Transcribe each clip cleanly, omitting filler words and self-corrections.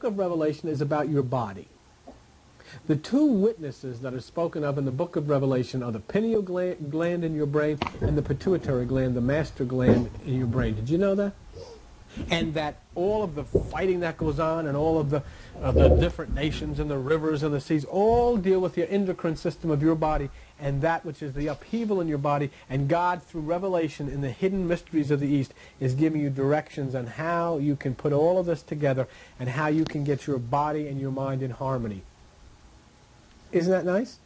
of Revelation is about your body. The two witnesses that are spoken of in the book of Revelation are the pineal gland in your brain and the pituitary gland, the master gland in your brain. Did you know that? And that all of the fighting that goes on and all of the different nations and the rivers and the seas all deal with your endocrine system of your body and that which is the upheaval in your body. And God, through revelation in the hidden mysteries of the East, is giving you directions on how you can put all of this together and how you can get your body and your mind in harmony. Isn't that nice?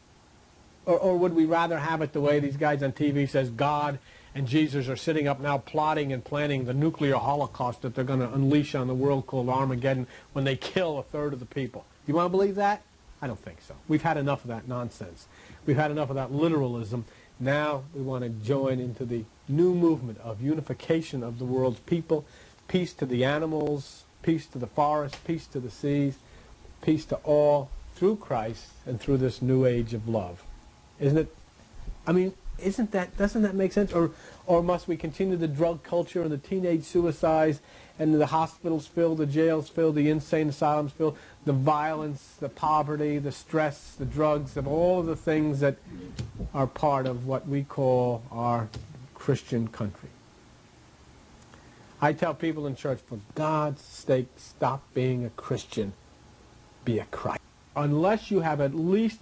Or would we rather have it the way these guys on TV says God and Jesus are sitting up now plotting and planning the nuclear holocaust that they're going to unleash on the world called Armageddon when they kill a third of the people? You want to believe that? I don't think so. We've had enough of that nonsense. We've had enough of that literalism. Now we want to join into the new movement of unification of the world's people, peace to the animals, peace to the forests, peace to the seas, peace to all through Christ and through this new age of love. Isn't it? I mean, doesn't that make sense? Or must we continue the drug culture and the teenage suicides and the hospitals filled, the jails filled, the insane asylums filled, the violence, the poverty, the stress, the drugs, of all of the things that are part of what we call our Christian country? I tell people in church, for God's sake, stop being a Christian. Be a Christ. Unless you have at least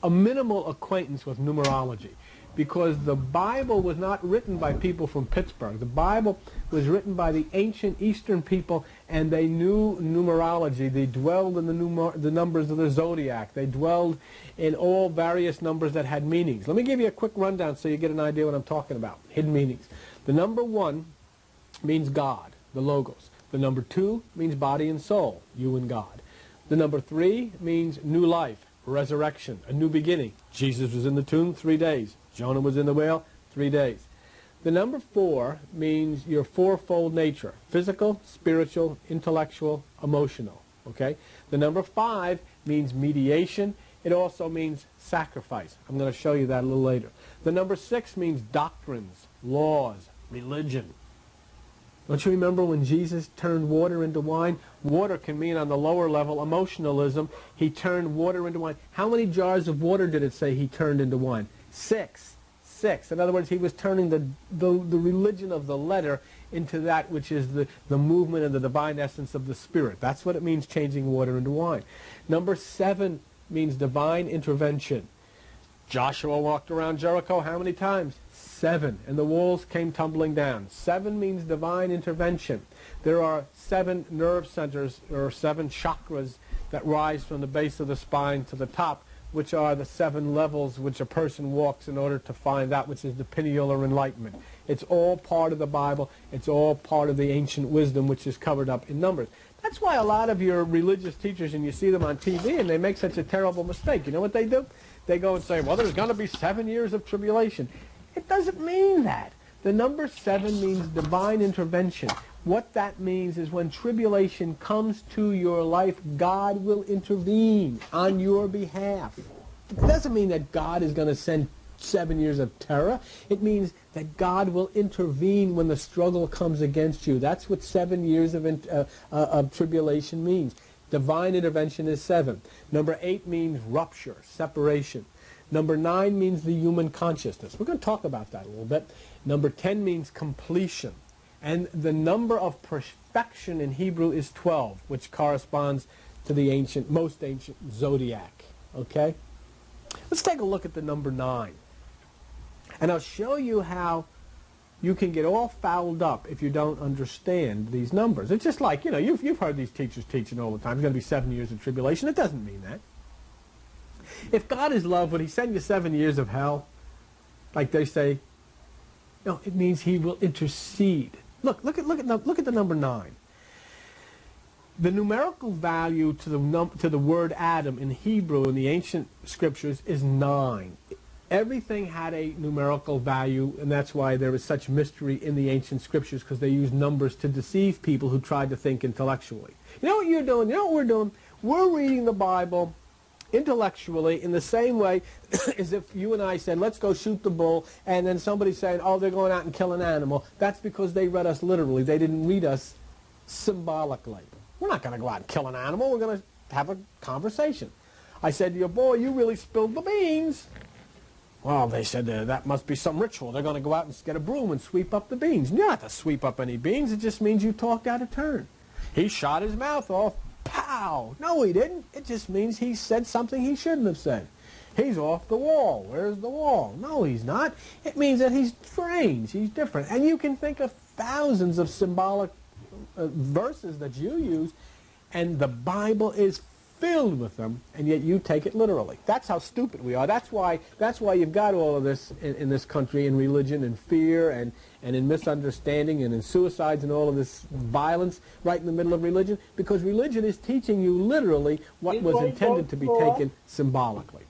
a minimal acquaintance with numerology, because the Bible was not written by people from Pittsburgh. The Bible was written by the ancient Eastern people, and they knew numerology. They dwelled in the numbers of the zodiac. They dwelled in all various numbers that had meanings. Let me give you a quick rundown so you get an idea what I'm talking about. Hidden meanings. The number 1 means God, the Logos. The number 2 means body and soul, you and God. The number 3 means new life, resurrection, a new beginning. Jesus was in the tomb 3 days. Jonah was in the whale 3 days. The number 4 means your fourfold nature: physical, spiritual, intellectual, emotional. Okay? The number 5 means mediation. It also means sacrifice. I'm going to show you that a little later. The number 6 means doctrines, laws, religion. Don't you remember when Jesus turned water into wine? Water can mean on the lower level emotionalism. He turned water into wine. How many jars of water did it say he turned into wine? 6. 6. In other words, he was turning the religion of the letter into that which is the movement and the divine essence of the Spirit. That's what it means, changing water into wine. Number 7 means divine intervention. Joshua walked around Jericho how many times? 7. And the walls came tumbling down. 7 means divine intervention. There are 7 nerve centers, or 7 chakras, that rise from the base of the spine to the top, which are the 7 levels which a person walks in order to find that which is the pineal or enlightenment. It's all part of the Bible. It's all part of the ancient wisdom which is covered up in numbers. That's why a lot of your religious teachers, and you see them on TV, and they make such a terrible mistake. You know what they do? They go and say, well, there's going to be 7 years of tribulation. It doesn't mean that. The number 7 means divine intervention. What that means is when tribulation comes to your life, God will intervene on your behalf. It doesn't mean that God is going to send 7 years of terror. It means that God will intervene when the struggle comes against you. That's what 7 years of tribulation means. Divine intervention is 7. Number 8 means rupture, separation. Number 9 means the human consciousness. We're going to talk about that a little bit. Number 10 means completion. And the number of perfection in Hebrew is 12, which corresponds to the most ancient zodiac. Okay? Let's take a look at the number 9. And I'll show you how you can get all fouled up if you don't understand these numbers. It's just like, you've heard these teachers teaching all the time. It's going to be 7 years of tribulation. It doesn't mean that. If God is love, would he send you 7 years of hell? Like they say? No, it means he will intercede. Look at the number 9. The numerical value to the word Adam in Hebrew in the ancient scriptures is 9. Everything had a numerical value, and that's why there is such mystery in the ancient scriptures, because they used numbers to deceive people who tried to think intellectually. You know what you're doing? You know what we're doing? We're reading the Bible intellectually in the same way as if you and I said, let's go shoot the bull, and then somebody's saying, oh, they're going out and kill an animal. That's because they read us literally. They didn't read us symbolically. We're not going to go out and kill an animal. We're going to have a conversation. I said to your boy, you really spilled the beans. Well, they said that must be some ritual. They're going to go out and get a broom and sweep up the beans. You're not to sweep up any beans. It just means you talked out of turn. He shot his mouth off. Pow! No, he didn't. It just means he said something he shouldn't have said. He's off the wall. Where's the wall? No, he's not. It means that he's strange. He's different. And you can think of thousands of symbolic verses that you use, and the Bible is filled with them, and yet you take it literally. That's how stupid we are. That's why you've got all of this in this country, in religion and fear and in misunderstanding and in suicides and all of this violence right in the middle of religion, because religion is teaching you literally what was intended to be taken symbolically.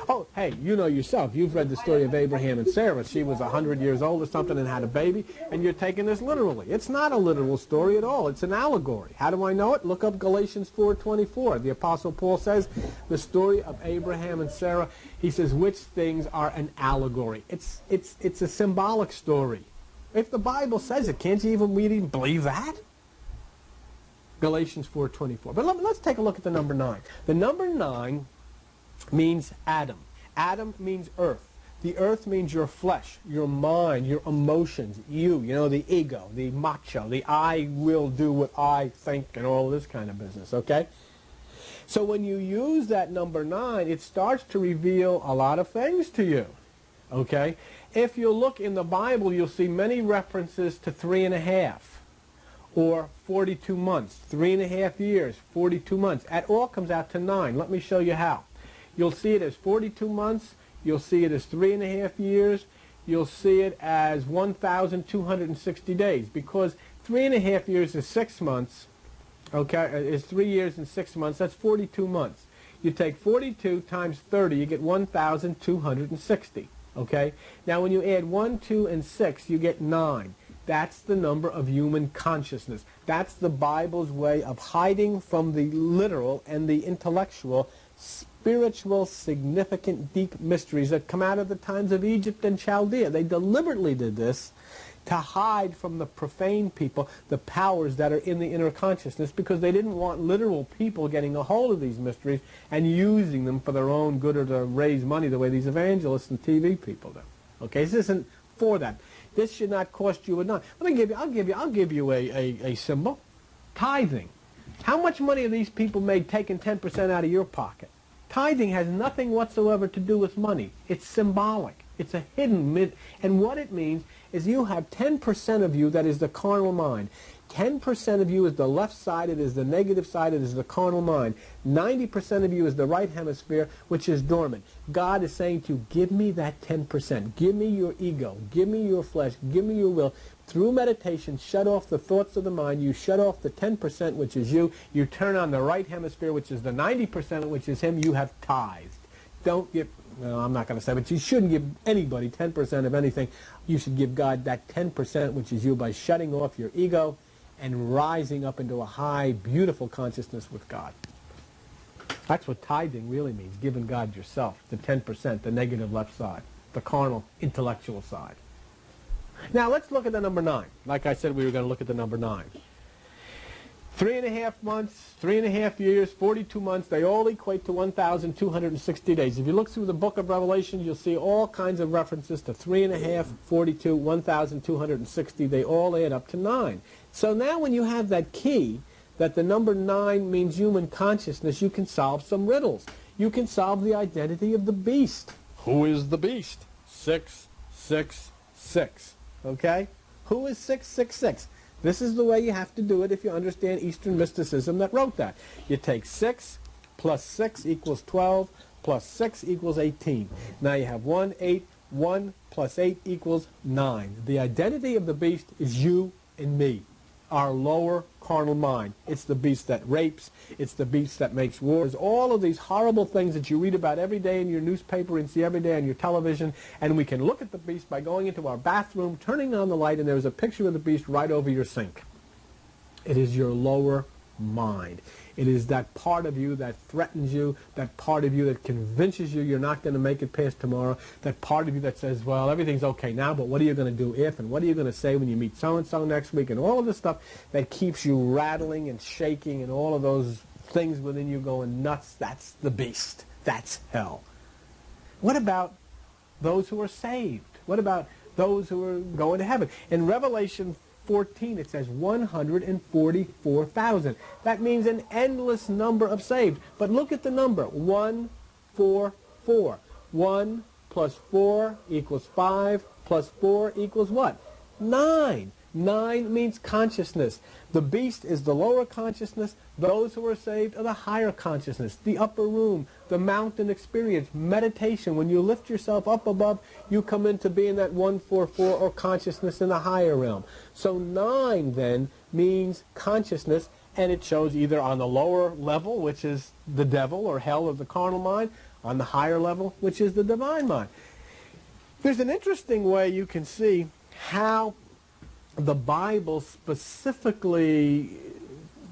Oh, hey, you know yourself. You've read the story of Abraham and Sarah. She was 100 years old or something and had a baby, and you're taking this literally. It's not a literal story at all. It's an allegory. How do I know it? Look up Galatians 4:24. The Apostle Paul says the story of Abraham and Sarah, he says, which things are an allegory. It's a symbolic story. If the Bible says it, can't you even believe that? Galatians 4:24. But let's take a look at the number 9. The number 9 means Adam. Adam means earth. The earth means your flesh, your mind, your emotions, you know, the ego, the macho, the I will do what I think and all this kind of business, okay? So when you use that number 9, it starts to reveal a lot of things to you, okay? If you look in the Bible, you'll see many references to 3.5 or 42 months, 3.5 years, 42 months. It all comes out to 9. Let me show you how. You'll see it as 42 months. You'll see it as 3.5 years. You'll see it as 1,260 days, because 3.5 years is 6 months. Okay, is 3 years and 6 months. That's 42 months. You take 42 times 30, you get 1,260. Okay. Now, when you add 1, 2, and 6, you get 9. That's the number of human consciousness. That's the Bible's way of hiding from the literal and the intellectual, spiritual, significant, deep mysteries that come out of the times of Egypt and Chaldea. They deliberately did this to hide from the profane people the powers that are in the inner consciousness, because they didn't want literal people getting a hold of these mysteries and using them for their own good or to raise money the way these evangelists and TV people do. Okay, this isn't for that. This should not cost you a dime. I'll give you a symbol. Tithing. How much money have these people made taking 10% out of your pocket? Tithing has nothing whatsoever to do with money. It's symbolic. It's a hidden and what it means is you have 10% of you that is the carnal mind. 10% of you is the left side, it is the negative side, it is the carnal mind. 90% of you is the right hemisphere, which is dormant. God is saying to you, give me that 10%. Give me your ego. Give me your flesh. Give me your will. Through meditation, shut off the thoughts of the mind. You shut off the 10%, which is you. You turn on the right hemisphere, which is the 90%, which is him. You have tithed. Don't give, no, I'm not going to say, but you shouldn't give anybody 10% of anything. You should give God that 10%, which is you, by shutting off your ego and rising up into a high, beautiful consciousness with God. That's what tithing really means, giving God yourself, the 10%, the negative left side, the carnal, intellectual side. Now, let's look at the number 9. Like I said, we were going to look at the number 9. 3.5 months, 3.5 years, 42 months, they all equate to 1,260 days. If you look through the book of Revelation, you'll see all kinds of references to 3.5, 42, 1,260. They all add up to 9. So now when you have that key, that the number 9 means human consciousness, you can solve some riddles. You can solve the identity of the beast. Who is the beast? 666. Okay? Who is 666? This is the way you have to do it if you understand Eastern mysticism that wrote that. You take 6 plus 6 equals 12 plus 6 equals 18. Now you have 1, 8, 1 plus 8 equals 9. The identity of the beast is you and me, our lower carnal mind. It's the beast that rapes. It's the beast that makes wars. All of these horrible things that you read about every day in your newspaper and see every day on your television. And we can look at the beast by going into our bathroom, turning on the light, and there's a picture of the beast right over your sink. It is your lower mind. It is that part of you that threatens you, that part of you that convinces you you're not going to make it past tomorrow, that part of you that says, well, everything's okay now, but what are you going to do if, and what are you going to say when you meet so-and-so next week, and all of this stuff that keeps you rattling and shaking and all of those things within you going nuts. That's the beast. That's hell. What about those who are saved? What about those who are going to heaven? In Revelation 14, it says 144,000. That means an endless number of saved. But look at the number, 144. 1 plus 4 equals 5 plus 4 equals what? 9. 9 means consciousness. The beast is the lower consciousness. Those who are saved are the higher consciousness, the upper room, the mountain experience, meditation. When you lift yourself up above, you come into being that 144 or consciousness in the higher realm. So 9 then means consciousness, and it shows either on the lower level, which is the devil or hell of the carnal mind, on the higher level, which is the divine mind. There's an interesting way you can see how the Bible specifically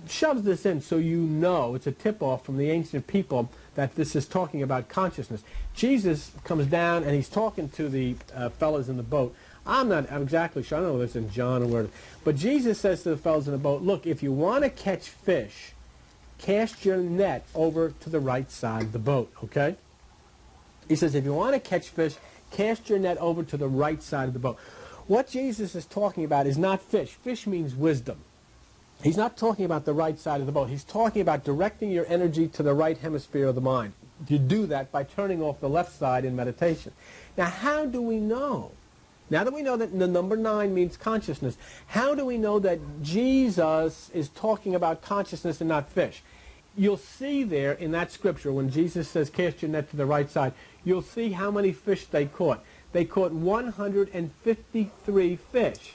shoves this in so you know, it's a tip-off from the ancient people that this is talking about consciousness. Jesus comes down and he's talking to the fellas in the boat. I'm exactly sure, I don't know whether it's in John or where, but Jesus says to the fellas in the boat, look, if you want to catch fish, cast your net over to the right side of the boat, okay? He says, if you want to catch fish, cast your net over to the right side of the boat. What Jesus is talking about is not fish. Fish means wisdom. He's not talking about the right side of the boat. He's talking about directing your energy to the right hemisphere of the mind. You do that by turning off the left side in meditation. Now, how do we know? Now that we know that the number 9 means consciousness, how do we know that Jesus is talking about consciousness and not fish? You'll see there in that scripture when Jesus says, cast your net to the right side, you'll see how many fish they caught. They caught 153 fish.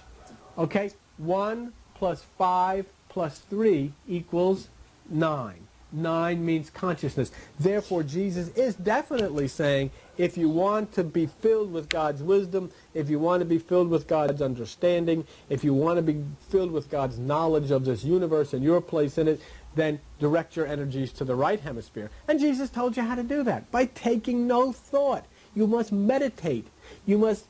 Okay? 1 plus 5 plus 3 equals 9. 9 means consciousness. Therefore, Jesus is definitely saying, if you want to be filled with God's wisdom, if you want to be filled with God's understanding, if you want to be filled with God's knowledge of this universe and your place in it, then direct your energies to the right hemisphere. And Jesus told you how to do that, by taking no thought. You must meditate. You must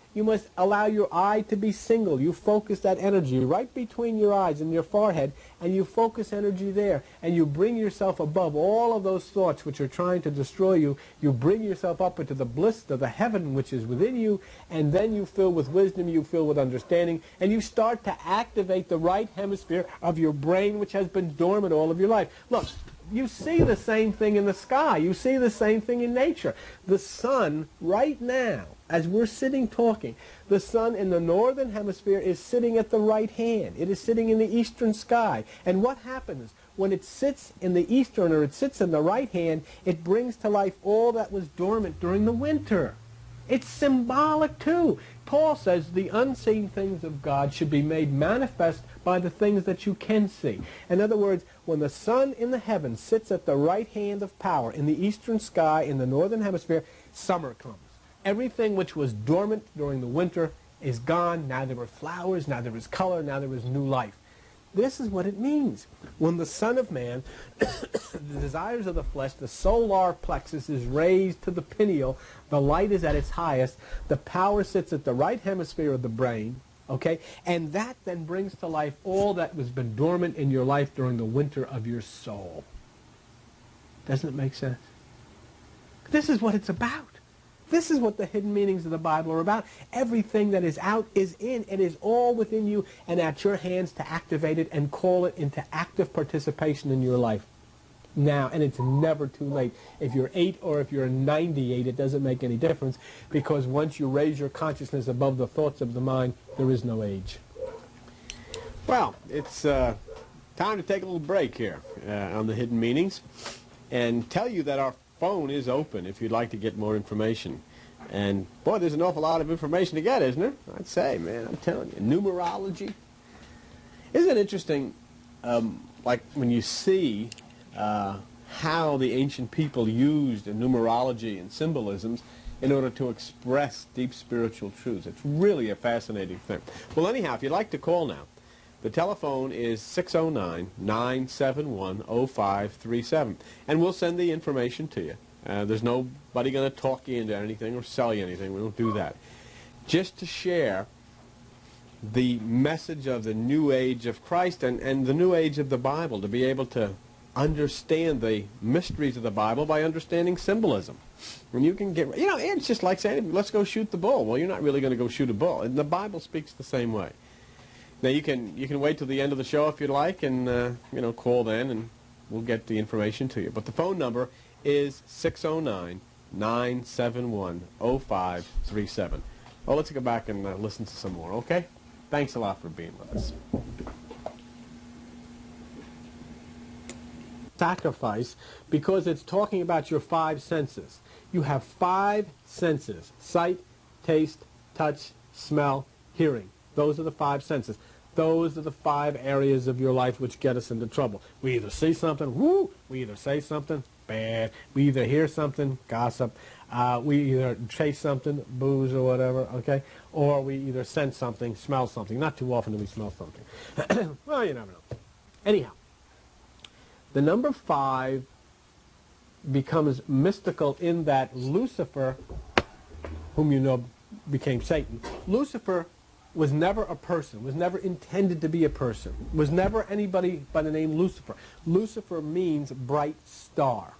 allow your eye to be single. You focus that energy right between your eyes and your forehead, and you focus energy there, and you bring yourself above all of those thoughts which are trying to destroy you. You bring yourself up into the bliss of the heaven which is within you, and then you fill with wisdom, you fill with understanding, and you start to activate the right hemisphere of your brain which has been dormant all of your life. Look, you see the same thing in the sky. You see the same thing in nature. The sun right now, as we're sitting talking, the sun in the northern hemisphere is sitting at the right hand. It is sitting in the eastern sky. And what happens? When it sits in the eastern, or it sits in the right hand, it brings to life all that was dormant during the winter. It's symbolic too. Paul says the unseen things of God should be made manifest by the things that you can see. In other words, when the sun in the heavens sits at the right hand of power in the eastern sky, in the northern hemisphere, summer comes. Everything which was dormant during the winter is gone. Now there are flowers, now there is color, now there is new life. This is what it means. When the Son of Man, the desires of the flesh, the solar plexus is raised to the pineal, the light is at its highest, the power sits at the right hemisphere of the brain, okay? And that then brings to life all that was been dormant in your life during the winter of your soul. Doesn't it make sense? This is what it's about. This is what the hidden meanings of the Bible are about. Everything that is out is in. It is all within you and at your hands to activate it and call it into active participation in your life now. And it's never too late. If you're 8 or if you're 98, it doesn't make any difference, because once you raise your consciousness above the thoughts of the mind, there is no age. Well, it's time to take a little break here on the hidden meanings and tell you that our phone is open if you'd like to get more information. And boy, there's an awful lot of information to get, isn't there? I'd say, man, I'm telling you. Numerology. Isn't it interesting, like when you see how the ancient people used numerology and symbolisms in order to express deep spiritual truths. It's really a fascinating thing. Well, anyhow, if you'd like to call now, The telephone is 609-971-0537, and we'll send the information to you. There's nobody going to talk you into anything or sell you anything. We don't do that. Just to share the message of the new age of Christ and the new age of the Bible, to be able to understand the mysteries of the Bible by understanding symbolism. And you can get, it's just like saying, let's go shoot the bull. Well, you're not really going to go shoot a bull. And the Bible speaks the same way. Now, you can wait till the end of the show if you'd like, and, call then, and we'll get the information to you. But the phone number is 609-971-0537. Well, let's go back and listen to some more, okay? Thanks a lot for being with us. Sacrifice, because it's talking about your 5 senses. You have 5 senses: sight, taste, touch, smell, hearing. Those are the 5 senses. Those are the 5 areas of your life which get us into trouble. We either see something, woo! We either say something, bad. We either hear something, gossip. We either chase something, booze or whatever, okay? Or we either sense something, smell something. Not too often do we smell something. Well, you never know. Anyhow, the number 5 becomes mystical in that Lucifer, whom you know became Satan, Lucifer was never a person, was never intended to be a person, was never anybody by the name Lucifer. Lucifer means bright star.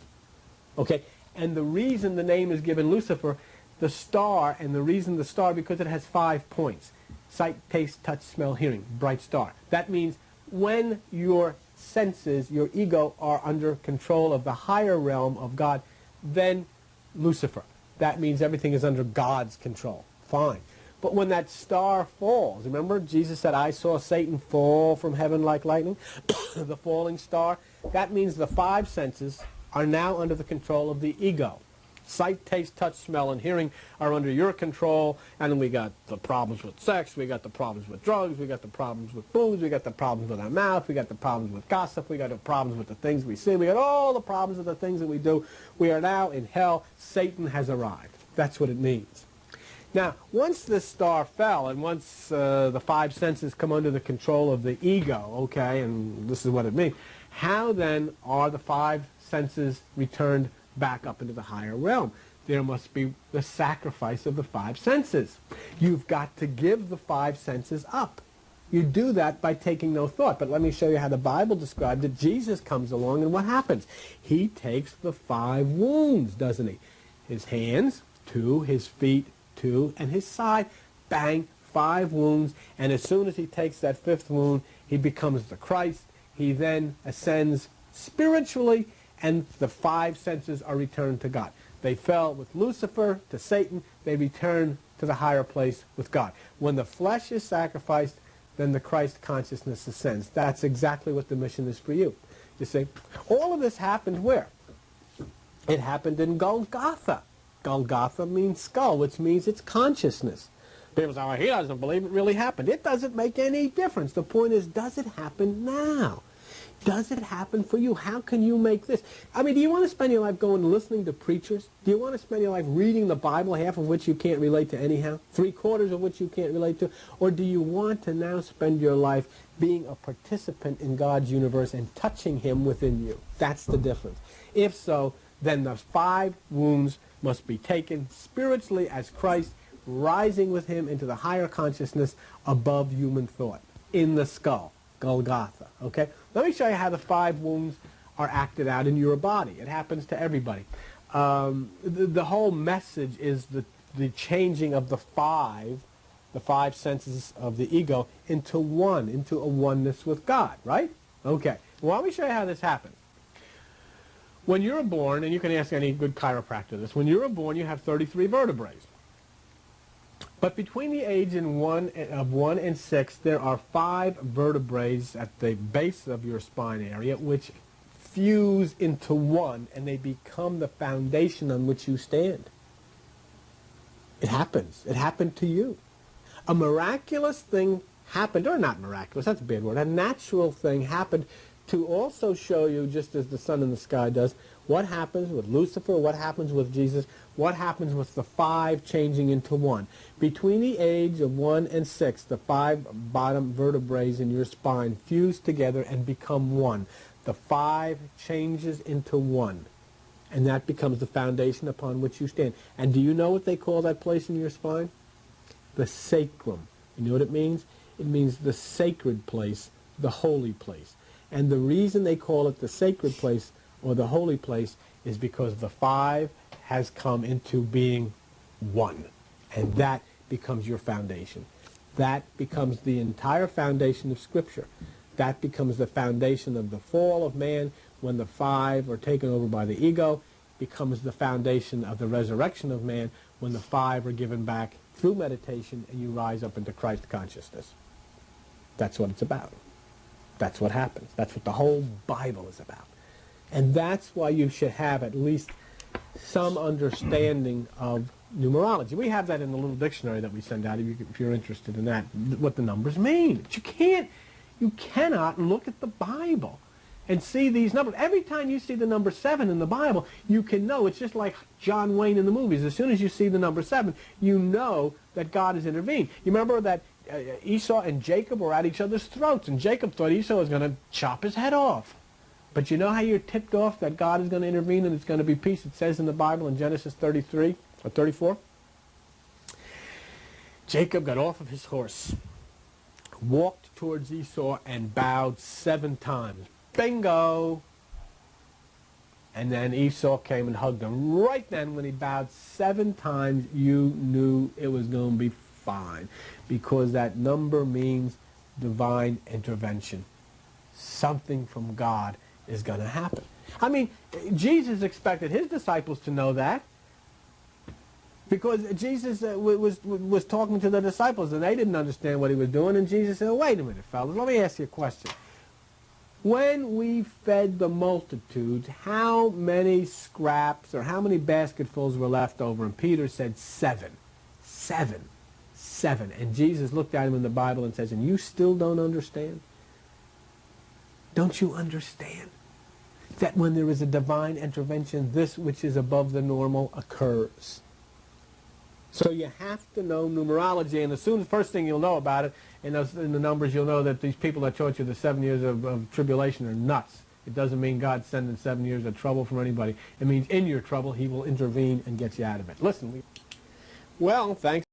Okay? And the reason the name is given Lucifer, the star, and the reason the star, because it has 5 points: sight, taste, touch, smell, hearing. Bright star. That means when your senses, your ego, are under control of the higher realm of God, then Lucifer. That means everything is under God's control. Fine. But when that star falls, remember Jesus said, I saw Satan fall from heaven like lightning, the falling star, that means the 5 senses are now under the control of the ego. Sight, taste, touch, smell, and hearing are under your control, and then we got the problems with sex, we got the problems with drugs, we got the problems with booze, we got the problems with our mouth, we got the problems with gossip, we got the problems with the things we see, we got all the problems with the things that we do. We are now in hell. Satan has arrived. That's what it means. Now, once this star fell, and once the 5 senses come under the control of the ego, okay, and this is what it means, how then are the 5 senses returned back up into the higher realm? There must be the sacrifice of the 5 senses. You've got to give the 5 senses up. You do that by taking no thought. But let me show you how the Bible described it. Jesus comes along, and what happens? He takes the 5 wounds, doesn't he? His hands, 2, his feet, 2, and his side, bang, 5 wounds. And as soon as he takes that 5th wound, he becomes the Christ. He then ascends spiritually, and the 5 senses are returned to God. They fell with Lucifer to Satan. They return to the higher place with God. When the flesh is sacrificed, then the Christ consciousness ascends. That's exactly what the mission is for you. You see, all of this happened where? It happened in Golgotha. Golgotha means skull, which means it's consciousness. People say, well, he doesn't believe it really happened. It doesn't make any difference. The point is, does it happen now? Does it happen for you? How can you make this? I mean, do you want to spend your life going and listening to preachers? Do you want to spend your life reading the Bible, half of which you can't relate to anyhow, 3/4 of which you can't relate to? Or do you want to now spend your life being a participant in God's universe and touching Him within you? That's the difference. If so, then the 5 wounds must be taken spiritually as Christ, rising with Him into the higher consciousness above human thought, in the skull, Golgotha. Okay? Let me show you how the 5 wounds are acted out in your body. It happens to everybody. The whole message is the changing of the 5 senses of the ego into one, into a oneness with God, right? Okay. Well, let me show you how this happens. When you're born, and you can ask any good chiropractor this, when you're born, you have 33 vertebrae. But between the age of 1 and 6, there are 5 vertebrae at the base of your spine area which fuse into one, and they become the foundation on which you stand. It happens. It happened to you. A miraculous thing happened, or not miraculous, that's a bad word, a natural thing happened to also show you, just as the sun in the sky does, what happens with Lucifer, what happens with Jesus, what happens with the 5 changing into 1. Between the age of 1 and 6, the 5 bottom vertebrae in your spine fuse together and become 1. The 5 changes into 1. And that becomes the foundation upon which you stand. And do you know what they call that place in your spine? The sacrum. You know what it means? It means the sacred place, the holy place. And the reason they call it the sacred place or the holy place is because the 5 has come into being 1. And that becomes your foundation. That becomes the entire foundation of Scripture. That becomes the foundation of the fall of man when the 5 are taken over by the ego, becomes the foundation of the resurrection of man when the 5 are given back through meditation and you rise up into Christ consciousness. That's what it's about. That's what happens. That's what the whole Bible is about. And that's why you should have at least some understanding of numerology. We have that in the little dictionary that we send out if you're interested in that, what the numbers mean. But you cannot look at the Bible and see these numbers. Every time you see the number 7 in the Bible, you can know. It's just like John Wayne in the movies. As soon as you see the number 7, you know that God has intervened. You remember that Esau and Jacob were at each other's throats, and Jacob thought Esau was going to chop his head off. But you know how you're tipped off that God is going to intervene and it's going to be peace? It says in the Bible in Genesis 33 or 34. Jacob got off of his horse, walked towards Esau, and bowed 7 times. Bingo! And then Esau came and hugged him. Right then, when he bowed 7 times, you knew it was going to be fine, because that number means divine intervention. Something from God is going to happen. I mean, Jesus expected his disciples to know that, because Jesus was talking to the disciples and they didn't understand what he was doing, and Jesus said, wait a minute, fellas, let me ask you a question. When we fed the multitudes, how many scraps or how many basketfuls were left over? And Peter said 7. 7. 7. And Jesus looked at him in the Bible and says, and you still don't understand? Don't you understand that when there is a divine intervention, this which is above the normal occurs? So you have to know numerology, and the first thing you'll know about it, in the numbers, you'll know that these people that taught you the 7 years of tribulation are nuts. It doesn't mean God's sending 7 years of trouble from anybody. It means in your trouble, he will intervene and get you out of it. Listen, well, thanks.